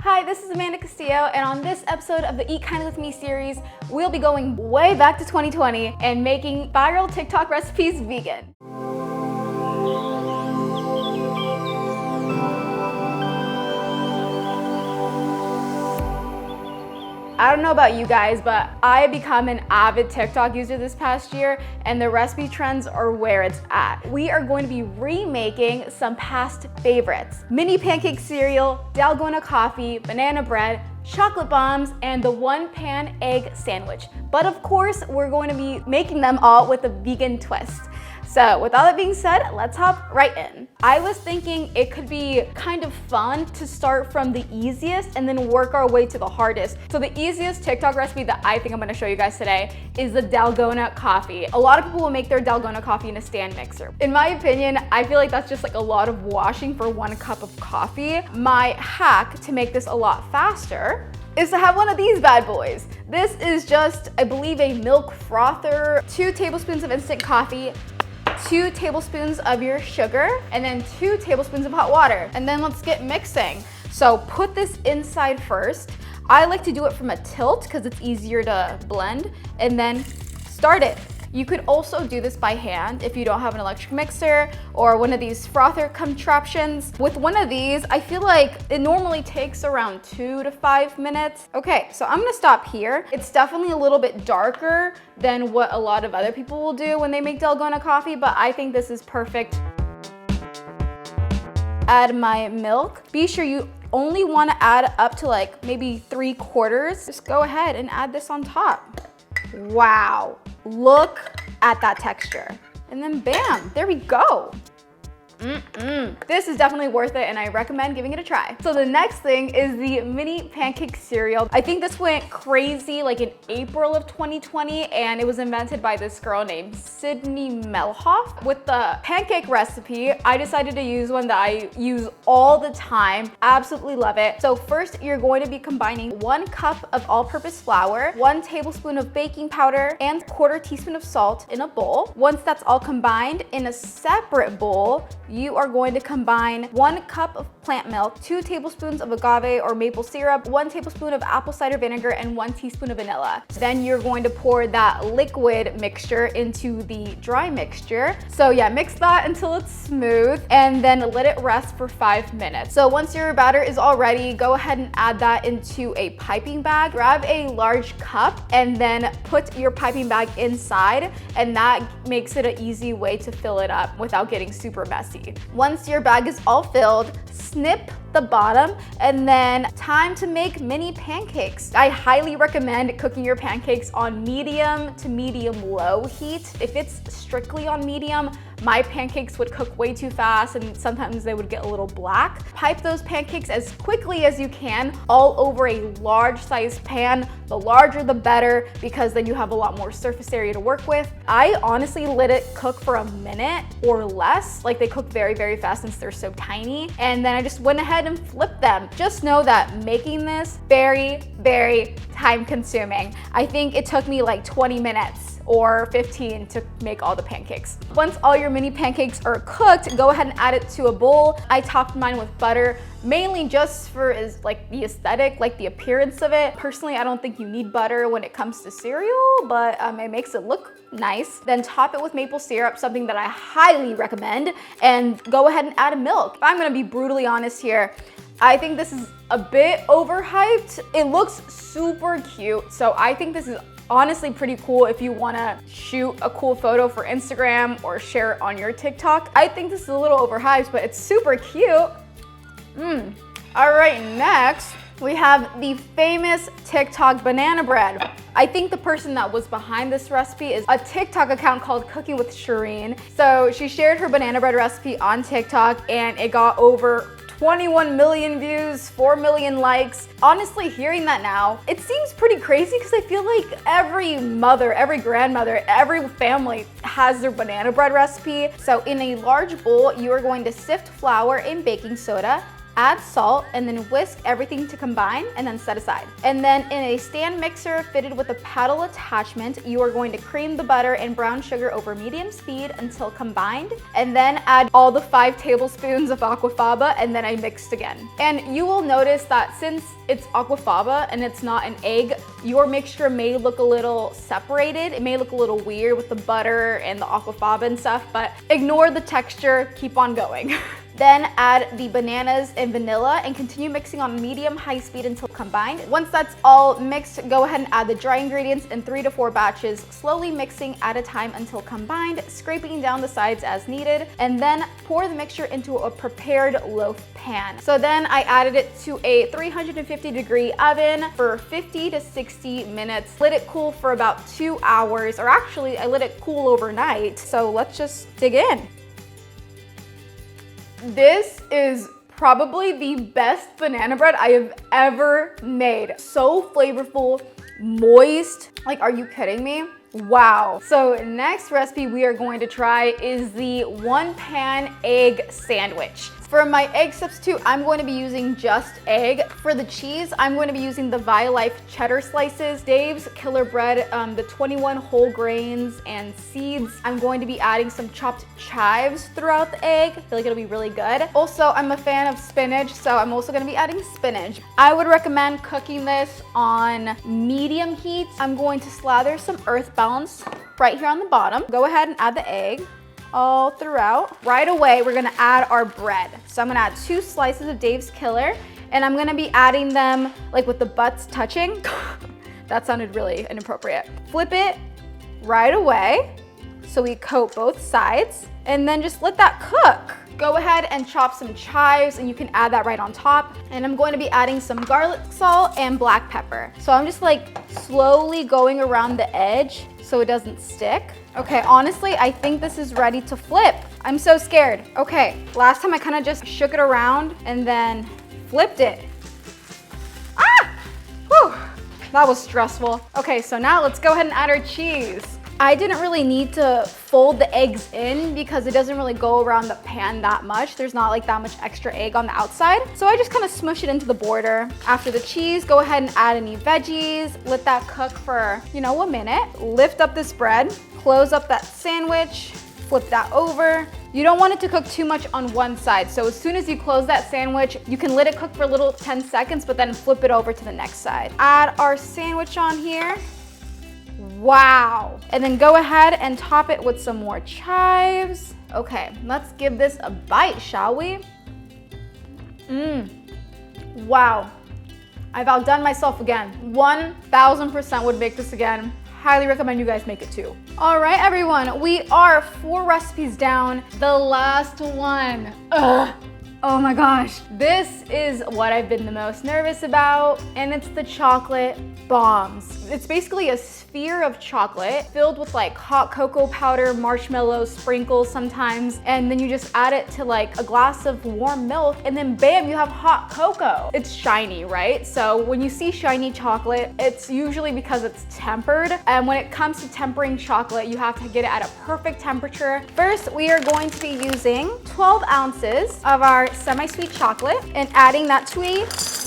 Hi, this is Amanda Castillo, and on this episode of the Eat Kindly with Me series, we'll be going way back to 2020 and making viral TikTok recipes vegan. I don't know about you guys, but I have become an avid TikTok user this past year, and the recipe trends are where it's at. We are going to be remaking some past favorites: mini pancake cereal, Dalgona coffee, banana bread, chocolate bombs, and the one-pan egg sandwich. But of course, we're going to be making them all with a vegan twist. So with all that being said, let's hop right in. I was thinking it could be kind of fun to start from the easiest and then work our way to the hardest. So the easiest TikTok recipe that I think I'm gonna show you guys today is the Dalgona coffee. A lot of people will make their Dalgona coffee in a stand mixer. In my opinion, I feel like that's just like a lot of washing for 1 cup of coffee. My hack to make this a lot faster is to have one of these bad boys. This is just, I believe, a milk frother, 2 tablespoons of instant coffee, 2 tablespoons of your sugar, and then 2 tablespoons of hot water. And then let's get mixing. So put this inside first. I like to do it from a tilt because it's easier to blend, and then start it. You could also do this by hand if you don't have an electric mixer or one of these frother contraptions. With one of these, I feel like it normally takes around 2 to 5 minutes. Okay, so I'm gonna stop here. It's definitely a little bit darker than what a lot of other people will do when they make Dalgona coffee, but I think this is perfect. Add my milk. Be sure you only wanna add up to like maybe 3/4. Just go ahead and add this on top. Wow. Look at that texture. And then bam, there we go. This is definitely worth it, and I recommend giving it a try. So the next thing is the mini pancake cereal. I think this went crazy like in April of 2020, and it was invented by this girl named Sydney Melhoff. With the pancake recipe, I decided to use one that I use all the time. Absolutely love it. So first, you're going to be combining 1 cup of all-purpose flour, 1 tablespoon of baking powder, and 1/4 teaspoon of salt in a bowl. Once that's all combined, in a separate bowl, you are going to combine 1 cup of plant milk, 2 tablespoons of agave or maple syrup, 1 tablespoon of apple cider vinegar, and 1 teaspoon of vanilla. Then you're going to pour that liquid mixture into the dry mixture. So yeah, mix that until it's smooth, and then let it rest for 5 minutes. So once your batter is all ready, go ahead and add that into a piping bag. Grab a large cup and then put your piping bag inside, and that makes it an easy way to fill it up without getting super messy. Once your bag is all filled, snip the bottom, and then time to make mini pancakes. I highly recommend cooking your pancakes on medium to medium-low heat. If it's strictly on medium, my pancakes would cook way too fast and sometimes they would get a little black. Pipe those pancakes as quickly as you can all over a large size pan. The larger the better, because then you have a lot more surface area to work with. I honestly let it cook for a minute or less. Like, they cook very, very fast since they're so tiny. And then I just went ahead and flipped them. Just know that making this very, very time consuming. I think it took me like 20 minutes or 15 to make all the pancakes. Once all your mini pancakes are cooked, go ahead and add it to a bowl. I topped mine with butter, mainly just for like the aesthetic, like the appearance of it. Personally, I don't think you need butter when it comes to cereal, but it makes it look nice. Then top it with maple syrup, something that I highly recommend, and go ahead and add milk. If I'm gonna be brutally honest here, I think this is a bit overhyped. It looks super cute, so I think this is honestly pretty cool if you wanna shoot a cool photo for Instagram or share it on your TikTok. I think this is a little overhyped, but it's super cute. All right, next we have the famous TikTok banana bread. I think the person that was behind this recipe is a TikTok account called Cooking with Shireen. So she shared her banana bread recipe on TikTok, and it got over 21 million views, 4 million likes. Honestly, hearing that now, it seems pretty crazy because I feel like every mother, every grandmother, every family has their banana bread recipe. So in a large bowl, you are going to sift flour and baking soda, Add salt and then whisk everything to combine and then set aside. And then in a stand mixer fitted with a paddle attachment, you are going to cream the butter and brown sugar over medium speed until combined, and then add all the 5 tablespoons of aquafaba, and then I mixed again. And you will notice that since it's aquafaba and it's not an egg, your mixture may look a little separated. It may look a little weird with the butter and the aquafaba and stuff, but ignore the texture, keep on going. Then add the bananas and vanilla and continue mixing on medium-high speed until combined. Once that's all mixed, go ahead and add the dry ingredients in 3 to 4 batches, slowly mixing at a time until combined, scraping down the sides as needed, and then pour the mixture into a prepared loaf pan. So then I added it to a 350-degree oven for 50 to 60 minutes. Let it cool for about 2 hours, or actually I let it cool overnight. So let's just dig in. This is probably the best banana bread I have ever made. So flavorful, moist. Like, are you kidding me? Wow. So next recipe we are going to try is the 1-pan egg sandwich. For my egg substitute, I'm going to be using just egg. For the cheese, I'm going to be using the Violife cheddar slices, Dave's Killer Bread, the 21 whole grains and seeds. I'm going to be adding some chopped chives throughout the egg. I feel like it'll be really good. Also, I'm a fan of spinach, so I'm also going to be adding spinach. I would recommend cooking this on medium heat. I'm going to slather some earth bounce right here on the bottom. Go ahead and add the egg all throughout. Right away, we're gonna add our bread. So I'm gonna add 2 slices of Dave's Killer, and I'm gonna be adding them like with the butts touching. That sounded really inappropriate. Flip it right away so we coat both sides, and then just let that cook. Go ahead and chop some chives, and you can add that right on top. And I'm going to be adding some garlic salt and black pepper. So I'm just like slowly going around the edge so it doesn't stick. Okay, honestly, I think this is ready to flip. I'm so scared. Okay, last time I kind of just shook it around and then flipped it. Ah! Whew, that was stressful. Okay, so now let's go ahead and add our cheese. I didn't really need to fold the eggs in because it doesn't really go around the pan that much. There's not like that much extra egg on the outside. So I just kind of smush it into the border. After the cheese, go ahead and add any veggies. Let that cook for, a minute. Lift up this bread, close up that sandwich, flip that over. You don't want it to cook too much on one side. So as soon as you close that sandwich, you can let it cook for a little 10 seconds, but then flip it over to the next side. Add our sandwich on here. Wow. And then go ahead and top it with some more chives. Okay, let's give this a bite, shall we? Wow. I've outdone myself again. 1000% would make this again. Highly recommend you guys make it too. All right, everyone, we are 4 recipes down. The last one. Oh my gosh. This is what I've been the most nervous about, and it's the chocolate bombs. It's basically a sphere of chocolate filled with like hot cocoa powder, marshmallows, sprinkles sometimes, and then you just add it to like a glass of warm milk, and then bam, you have hot cocoa. It's shiny, right? So when you see shiny chocolate, it's usually because it's tempered. And when it comes to tempering chocolate, you have to get it at a perfect temperature. First, we are going to be using 12 ounces of our semi-sweet chocolate and adding that to a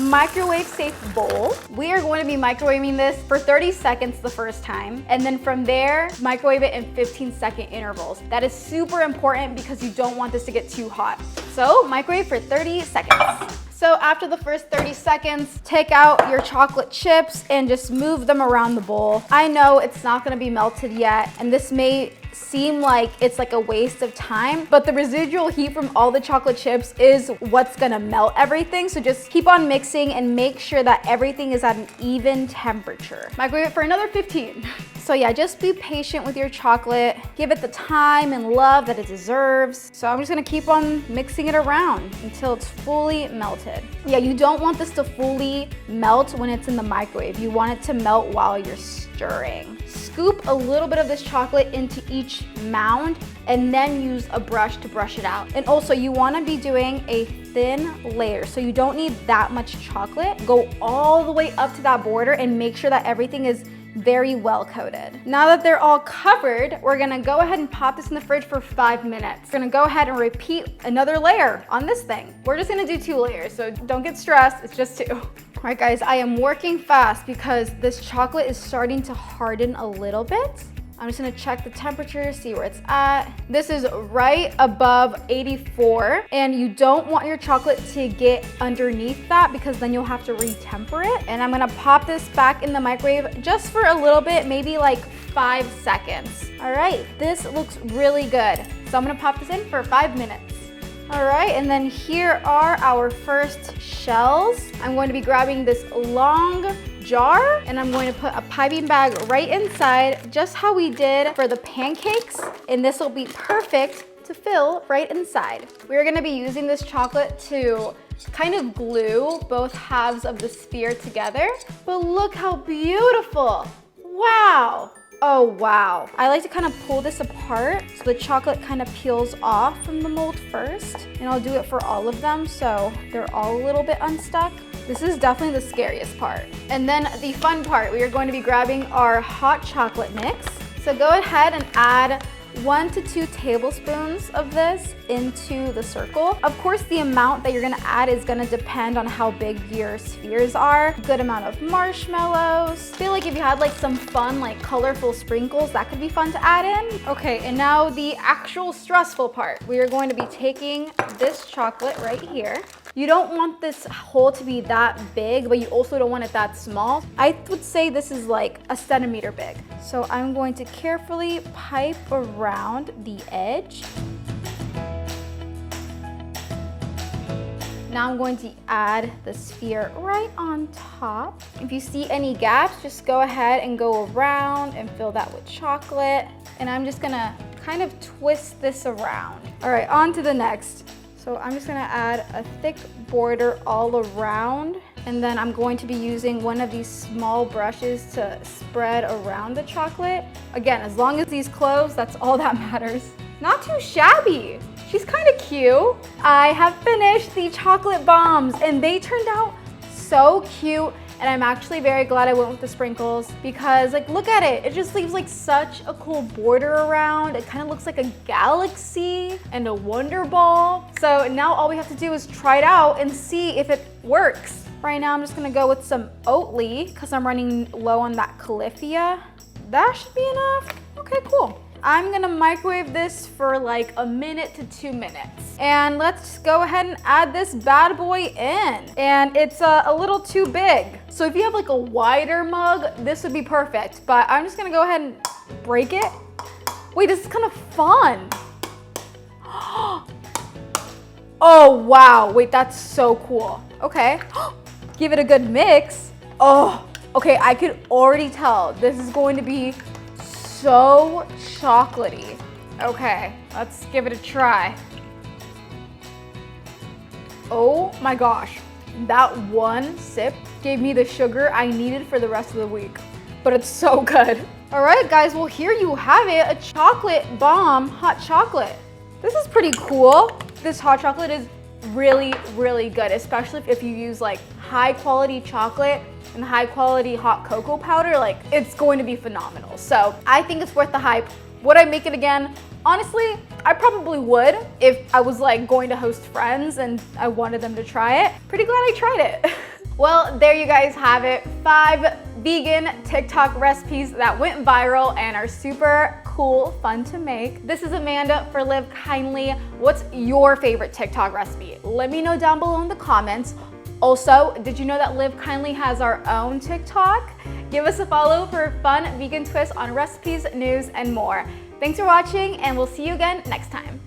microwave-safe bowl. We are going to be microwaving this for 30 seconds the first time, and then from there, microwave it in 15-second intervals. That is super important because you don't want this to get too hot. So microwave for 30 seconds. So after the first 30 seconds, take out your chocolate chips and just move them around the bowl. I know it's not gonna be melted yet, and this may seem like it's like a waste of time, but the residual heat from all the chocolate chips is what's gonna melt everything. So just keep on mixing and make sure that everything is at an even temperature. Microwave it for another 15. So yeah, just be patient with your chocolate. Give it the time and love that it deserves. So I'm just gonna keep on mixing it around until it's fully melted. Yeah, you don't want this to fully melt when it's in the microwave. You want it to melt while you're stirring. Scoop a little bit of this chocolate into each mound and then use a brush to brush it out. And also you wanna be doing a thin layer, so you don't need that much chocolate. Go all the way up to that border and make sure that everything is very well coated. Now that they're all covered, we're gonna go ahead and pop this in the fridge for 5 minutes. We're gonna go ahead and repeat another layer on this thing. We're just gonna do 2 layers, so don't get stressed, it's just 2. All right guys, I am working fast because this chocolate is starting to harden a little bit. I'm just gonna check the temperature, see where it's at. This is right above 84, and you don't want your chocolate to get underneath that because then you'll have to re-temper it. And I'm gonna pop this back in the microwave just for a little bit, maybe like 5 seconds. All right, this looks really good. So I'm gonna pop this in for 5 minutes. All right, and then here are our first shells. I'm going to be grabbing this long jar and I'm going to put a piping bag right inside, just how we did for the pancakes. And this will be perfect to fill right inside. We're gonna be using this chocolate to kind of glue both halves of the sphere together. But look how beautiful. Wow. Oh wow. I like to kind of pull this apart so the chocolate kind of peels off from the mold first. And I'll do it for all of them so they're all a little bit unstuck. This is definitely the scariest part. And then the fun part, we are going to be grabbing our hot chocolate mix. So go ahead and add 1 to 2 tablespoons of this into the circle. Of course, the amount that you're gonna add is gonna depend on how big your spheres are. Good amount of marshmallows. I feel like if you had like some fun, like colorful sprinkles, that could be fun to add in. Okay, and now the actual stressful part. We are going to be taking this chocolate right here. You don't want this hole to be that big, but you also don't want it that small. I would say this is like a centimeter big. So I'm going to carefully pipe around the edge. Now I'm going to add the sphere right on top. If you see any gaps, just go ahead and go around and fill that with chocolate. And I'm just gonna kind of twist this around. All right, on to the next. So I'm just gonna add a thick border all around, and then I'm going to be using one of these small brushes to spread around the chocolate. Again, as long as these close, that's all that matters. Not too shabby. She's kind of cute. I have finished the chocolate bombs and they turned out so cute. And I'm actually very glad I went with the sprinkles because like, look at it. It just leaves like such a cool border around. It kind of looks like a galaxy and a wonder ball. So now all we have to do is try it out and see if it works. Right now, I'm just gonna go with some Oatly because I'm running low on that Califia. That should be enough. Okay, cool. I'm gonna microwave this for like 1 minute to 2 minutes. And let's go ahead and add this bad boy in. And it's a little too big. So if you have like a wider mug, this would be perfect. But I'm just gonna go ahead and break it. Wait, this is kind of fun. Oh, wow. Wait, that's so cool. Okay, give it a good mix. Oh, okay, I could already tell this is going to be so chocolatey. Okay, let's give it a try. Oh my gosh, that one sip gave me the sugar I needed for the rest of the week, but it's so good. All right, guys, well, here you have it, a chocolate bomb hot chocolate. This is pretty cool. This hot chocolate is really, really good, especially if you use like high quality chocolate and high quality hot cocoa powder, like it's going to be phenomenal. So I think it's worth the hype. Would I make it again? Honestly, I probably would if I was like going to host friends and I wanted them to try it. Pretty glad I tried it. Well, there you guys have it. 5 vegan TikTok recipes that went viral and are super cool, fun to make. This is Amanda for Live Kindly. What's your favorite TikTok recipe? Let me know down below in the comments. Also, did you know that Live Kindly has our own TikTok? Give us a follow for a fun vegan twist on recipes, news, and more. Thanks for watching, and we'll see you again next time.